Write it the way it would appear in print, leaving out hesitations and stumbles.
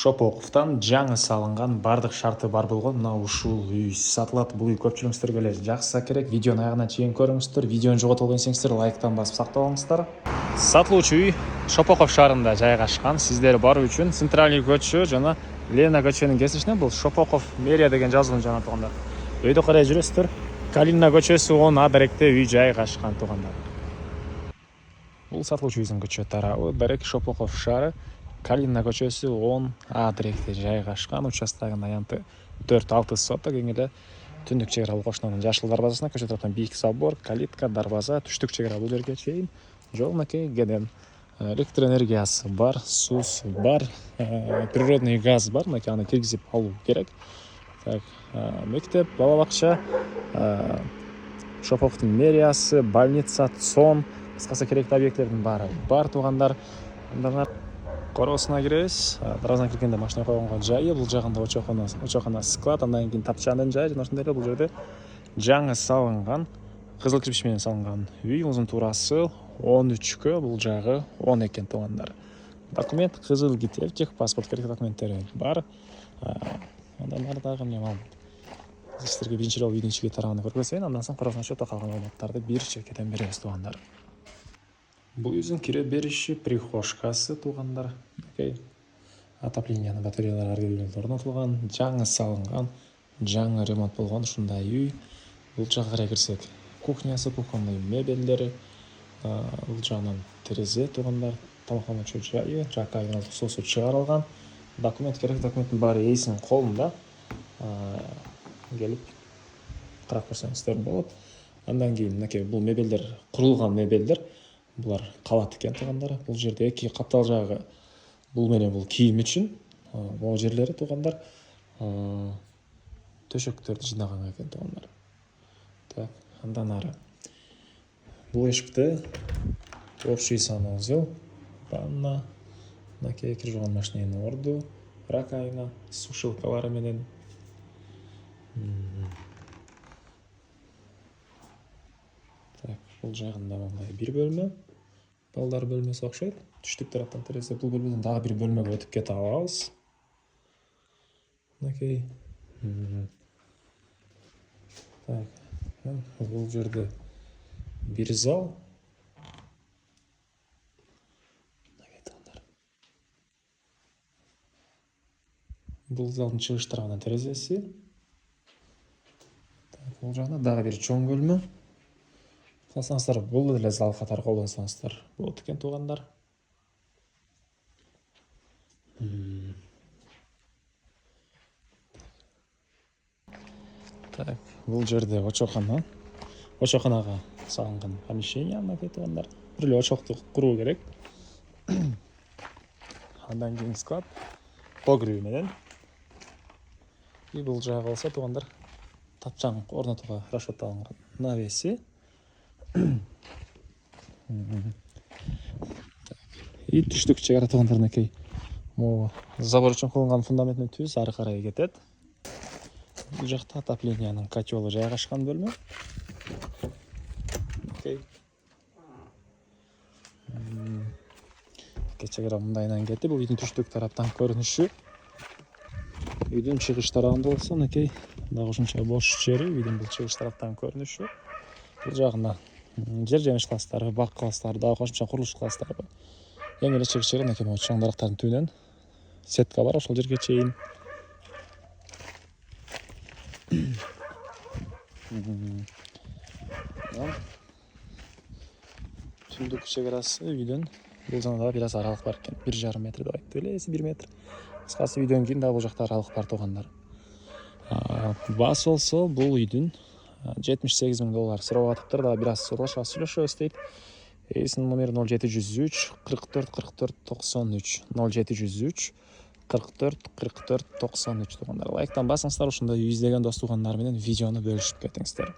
Шопоковтан жаңы салынган бардык шарты бар болгон мына ушул үй сатылат. Бул үй көпчүлүгүңүздөргө эле жакса керек. Видеону аягына чейин көрүңүздөр. Видеону жогото болбойсуңуздар лайктан басып сактап. Сатылуучу үй Шопоков шаарында жайгашкан. Сиздер баруу үчүн Центральный көчө жана Лена көчөнүн кесишинен бул Шопоков мэрия деген жазуунун жанагы туугандар. Өйдө карай жүрөсүздөр. Калина көчөсү 10 адректе үй жайгашкан туугандар. Бул сатылуучу үйдүн көчө тарабы Берек Шопоков шаары. Калина көчөсү 10 адректе жайгашкан. Участогунун аянты 4-6 соток. Эң эле түндүк чек ара кошунунун жашыл дарбазасына көчө тараптан бийик забор, калитка, дарбаза, түштүк чек ара бул жерге чейин жолунакей кеден. Электр энергиясы бар, суусу бар, природный газ бар. Мынакей аны киргизип алуу керек. Так, мектеп, бала бакча, Шоповдун мэриясы, больница, ЦОН, кыскасы керектүү объекттердин баары бар туугандар. Коросуна киребиз. Дарбазадан киргенде машина койгонго жайы, бул жагында очокона склад, андан кийин тапчандын жайы жана ошондой эле бул жерде жаңы салынган, кызыл кирпич менен салынган үй. Узун туурасы 13кө, бул жагы 10 экен туугандар. Документ кызыл китеп, техпаспорт керектүү документтери бар. Андан ары дагы эмне маалымат. Сиздерге биринчи жолу үйдүн ичиги тарабын көргөзөйүн, андан соң коросуна чөтө калган маалыматтарды бир чекеден беребиз туугандар. Бул үйдүн кире бериши прихожкасы туугандар. Отоплениянын батареялары ар биринде орнотулган, жаңы салынган, жаңы ремонт болгон ушундай үй. Бул жакка карай кирсек, кухнясы, кухонный мебелдери, бул жагынан терезе туугандар, тамактануучу жайы, раковина, суусу чыгарылган. Документ керек, документтин баары ээсинин колунда. Келип карап көрсөңүздөр болот. Андан кийин мынакей бул мебелдер, курулган мебелдер. Булар калат экен туугандар. Бул жерде эки каптал жагы бул менен бул кийим үчүн. Могу жерлери туугандар төшөктөрдү жинаган экен туугандар. Так, андан ары. Бул эшикте общий санузел, ванна, мынакей кир жуган машиненин орду, раковина, сушилкалары менен. Так, бул жагында мындай бир бөлмө, балдар бөлмөсү окшойт. Түштүк тараптан терезе, бул бөлмөдөн дагы бир бөлмөгө өтүп кете алабыз. Мынакей. Так, бул жерде бир зал. Бул залдын чыгыш тарабынан терезеси. Так, бул жагында дагы бир чоң бөлмө. Калсаңыздар, бул эле зал катары колдонсоңуздар болот экен туугандар. Так, бул жерде очокона. Очоконага салынган помещение мынакей туугандар. Бир эле очокту куруу керек. Андан кийин склад, погреби менен. И бул жагы болсо туугандар, тапчаң орнотууга расчетталган навеси. И түштүк чек ара туугандар мынакей. Могу забор үчүн курулган фундаменттин түз ары карай кетет. Бул жакта отопленияның котелу жайгашкан бөлмө. Чек ара мындайынан кетти. Бул үйдүн түштүк тараптан көрүнүшү. Үйдүн чыгыш тарабында болсо мынакей дагы ушунча бош жери, үйдүн бул чыгыш тараптан көрүнүшү. Бул жагына жер жемиш класстары, бак класстары, дагы кошумча курулуш класстары бар. Эң эле чыгыш жери мынакей чоң дарактардын түбүнөн сетка бар, ошол жерге чейин. Түндүк чек арасы үйдөн бул жагында бир аз аралык бар экен. 1,5 метр деп айтты эле, 1 метр. Кыскасы үйдөн кийин дагы бул жакта аралык бар туугандар. Бас болсо бул үйдүн $78,000 сурап атыптыр. Дагы бир аз сүйлөшөбүз дейт. Эсинин номери 0703 44 44 93 0703 44 44 93 туугандар. Лайктан басыңыздар, ушундай үй издеген дос туугандар менен видеону бөлүшүп кетиңиздер.